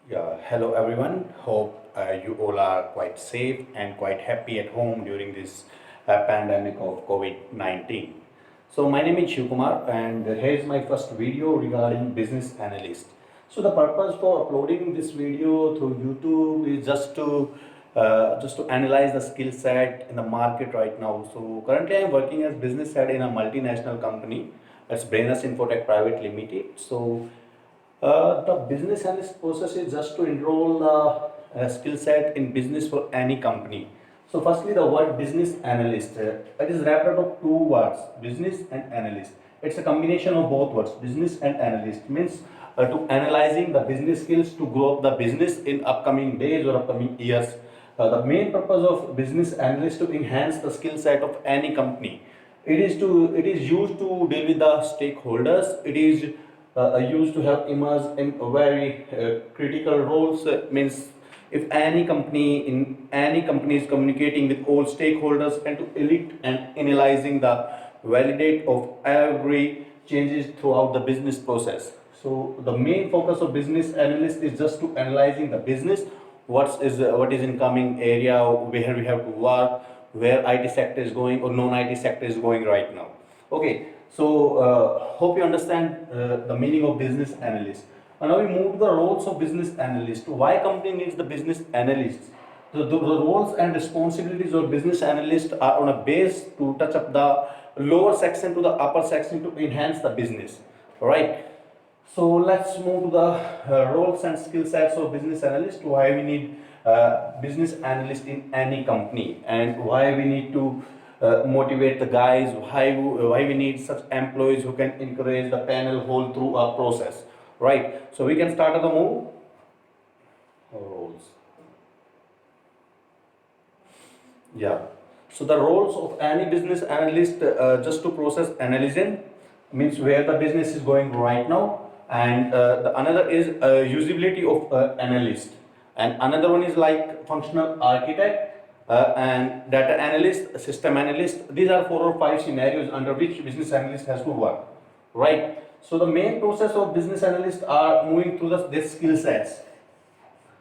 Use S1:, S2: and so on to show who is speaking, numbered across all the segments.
S1: Yeah, hello everyone. Hope you all are quite safe and quite happy at home during this pandemic of COVID-19. So my name is Shiva and here's my first video regarding business analyst. So the purpose for uploading this video through YouTube is just to analyze the skill set in the market right now. So currently I'm working as business head in a multinational company. It's Brainers Infotech Private Limited. So the business analyst process is just to enroll the skill set in business for any company. So, firstly, the word business analyst. It is wrapped out of two words, business and analyst. It's a combination of both words, business and analyst. Means to analyzing the business skills to grow up the business in upcoming days or upcoming years. The main purpose of business analyst to enhance the skill set of any company. It is used to deal with the stakeholders. It is used to have immersed in very critical roles. Means if any company is communicating with all stakeholders and to elect and analyzing the validate of every changes throughout the business process. So the main focus of business analyst is just to analyzing the business, what is in coming area, where we have to work, where IT sector is going or non-IT sector is going right now. Okay, so hope you understand the meaning of business analyst. And now we move to the roles of business analyst. Why company needs the business analysts? The roles and responsibilities of business analyst are on a base to touch up the lower section to the upper section to enhance the business. All right. So let's move to the roles and skill sets of business analyst. Why we need business analyst in any company, and why we need to motivate the guys. Why we need such employees who can encourage the panel whole through a process. Right. So we can start at the move. Roles. Yeah. So the roles of any business analyst, just to process analysis, means where the business is going right now, and the another is usability of analyst, and another one is like functional architect and data analyst, system analyst. These are 4 or 5 scenarios under which business analyst has to work, right? So the main process of business analyst are moving through this skill sets,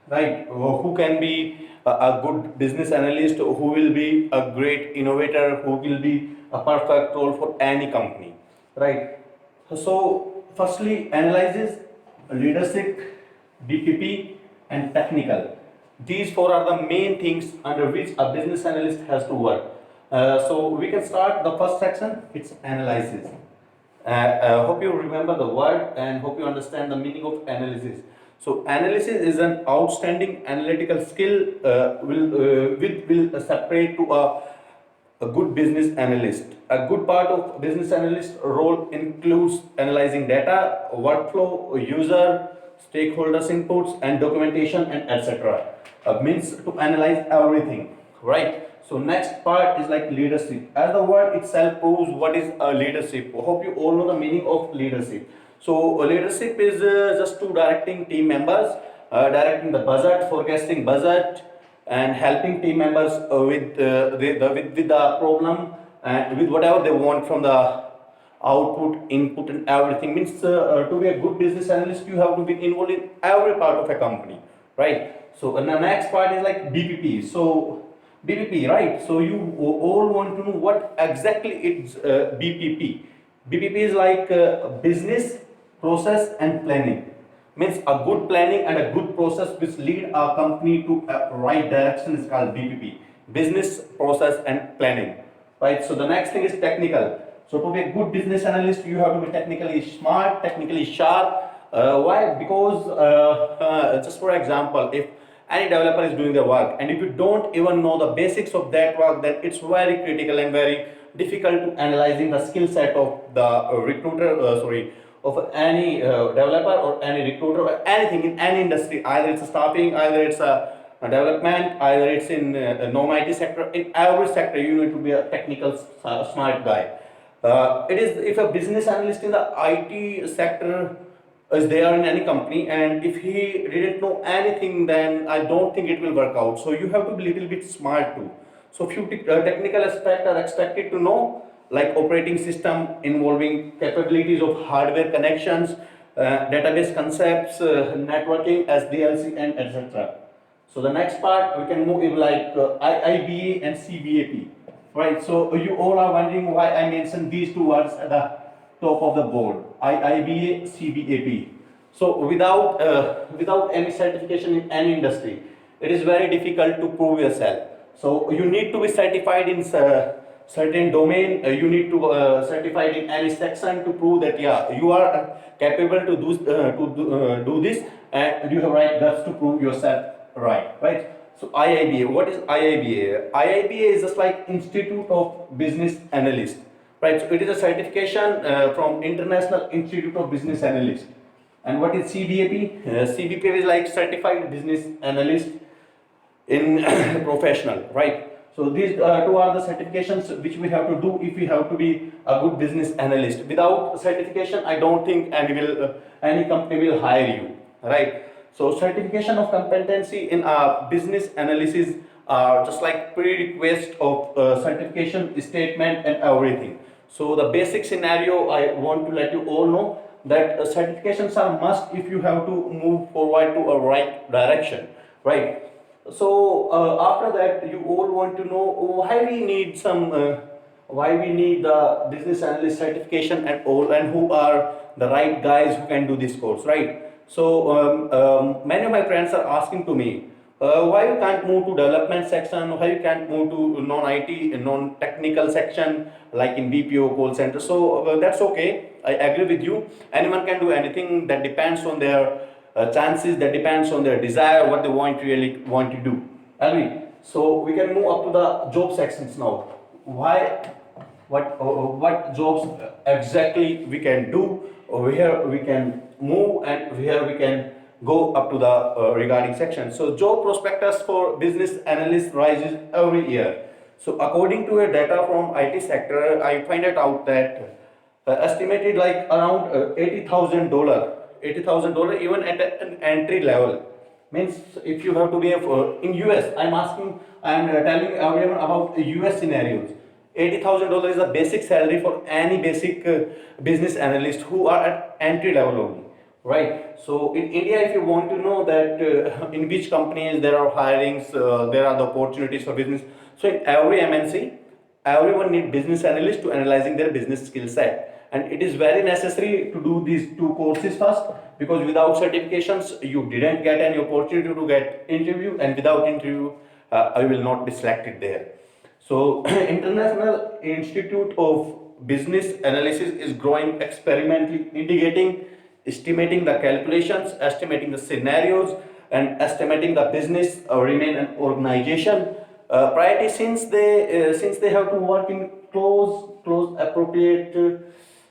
S1: right? Who can be a good business analyst, who will be a great innovator, who will be a perfect role for any company, right? So firstly, analyzes, leadership, DPP, and technical. These four are the main things under which a business analyst has to work. So we can start the first section. It's analysis. Hope you remember the word and hope you understand the meaning of analysis. So analysis is an outstanding analytical skill will separate to a good business analyst. A good part of business analyst role includes analyzing data, workflow, user, stakeholders inputs and documentation and etc. Means to analyze everything, right? So next part is like leadership. As the word itself proves what is a leadership. Hope you all know the meaning of leadership. So leadership is just to directing team members, directing the budget, forecasting budget, and helping team members with the problem and with whatever they want from the output, input, and everything. Means to be a good business analyst, you have to be involved in every part of a company, right? So and the next part is like BPP. So BPP, right? So you all want to know what exactly it's BPP. BPP is like business, process, and planning. Means a good planning and a good process which lead a company to a right direction is called BPP. Business, process, and planning. Right. So the next thing is technical. So to be a good business analyst, you have to be technically smart, technically sharp. Why? Because just for example, if any developer is doing the work and if you don't even know the basics of that work, then it's very critical and very difficult to analyzing the skill set of the recruiter, of any developer or any recruiter or anything in any industry. Either it's a staffing, either it's a development, either it's in non-IT sector. In every sector, you need to be a technical smart guy. It is if a business analyst in the IT sector is there in any company and if he didn't know anything, then I don't think it will work out. So you have to be little bit smart too. So few technical aspects are expected to know, like operating system involving capabilities of hardware connections, database concepts, networking, SDLC, and etc. So the next part we can move is like IIBA and CBAP, right? So you all are wondering why I mentioned these two words at the top of the board, IIBA, CBAP. So without any certification in any industry, it is very difficult to prove yourself. So you need to be certified in certain domain. You need to certified in any section to prove that yeah you are capable to do this, and you have right guts to prove yourself right. So IIBA, what is IIBA? IIBA is just like Institute of Business Analyst, right? So it is a certification from International Institute of Business Analyst. And what is CBAP? CBAP is like Certified Business Analyst in professional, right? So these two are the certifications which we have to do if we have to be a good business analyst. Without certification, I don't think any company will hire you, right? So certification of competency in business analysis are just like prerequisite of certification statement and everything. So the basic scenario I want to let you all know that certifications are must if you have to move forward to a right direction, right? So after that, you all want to know why we need the business analyst certification and all, and who are the right guys who can do this course, right? So many of my friends are asking to me, why you can't move to development section, why you can't move to non-IT, non-technical section like in BPO call center. So that's okay. I agree with you. Anyone can do anything. That depends on their chances, that depends on their desire, what they really want to do. Agree. So we can move up to the job sections now. Why? What jobs exactly we can do, or where we can move, and where we can go up to the regarding section. So job prospectus for business analyst rises every year. So according to a data from IT sector, I find it out that estimated like around $80,000 even at an entry level. Means if you have to be in US, I'm telling everyone about US scenarios. $80,000 is the basic salary for any basic business analyst who are at entry level only, right? So in India, if you want to know that in which companies there are hirings, there are the opportunities for business. So in every MNC, everyone need business analyst to analyzing their business skill set, and it is very necessary to do these two courses first, because without certifications you didn't get any opportunity to get interview, and without interview I will not be selected there. So International Institute of Business Analysis is growing experimentally, indicating, estimating the calculations, estimating the scenarios, and estimating the business remain an organization priority, since they have to work in close appropriate to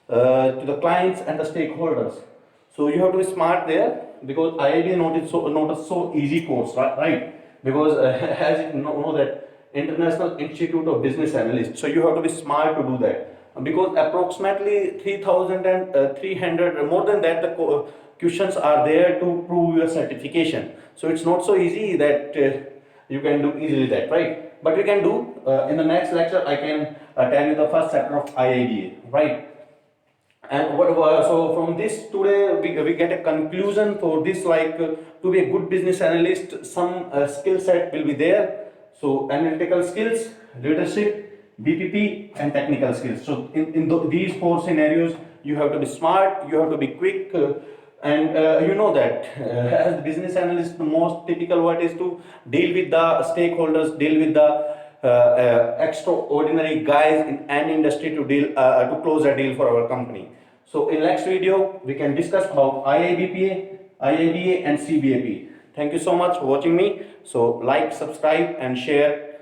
S1: the clients and the stakeholders. So you have to be smart there, because IIB is not a so easy course, right? Because as you know that International Institute of Business Analyst, so you have to be smart to do that, because approximately 3,300 more than that the questions are there to prove your certification. So it's not so easy that you can do easily that, right? But we can do in the next lecture. I can tell you the first chapter of IIBA, right? And so from this today we get a conclusion for this, like to be a good business analyst, some skill set will be there. So analytical skills, leadership, BPP, and technical skills. So in these four scenarios, you have to be smart, you have to be quick, and you know that as business analyst, the most typical word is to deal with the stakeholders, deal with the extraordinary guys in any industry to deal to close a deal for our company. So in next video we can discuss about IIBPA, IIBA, and CBAP. Thank you so much for watching me. So like, subscribe, and share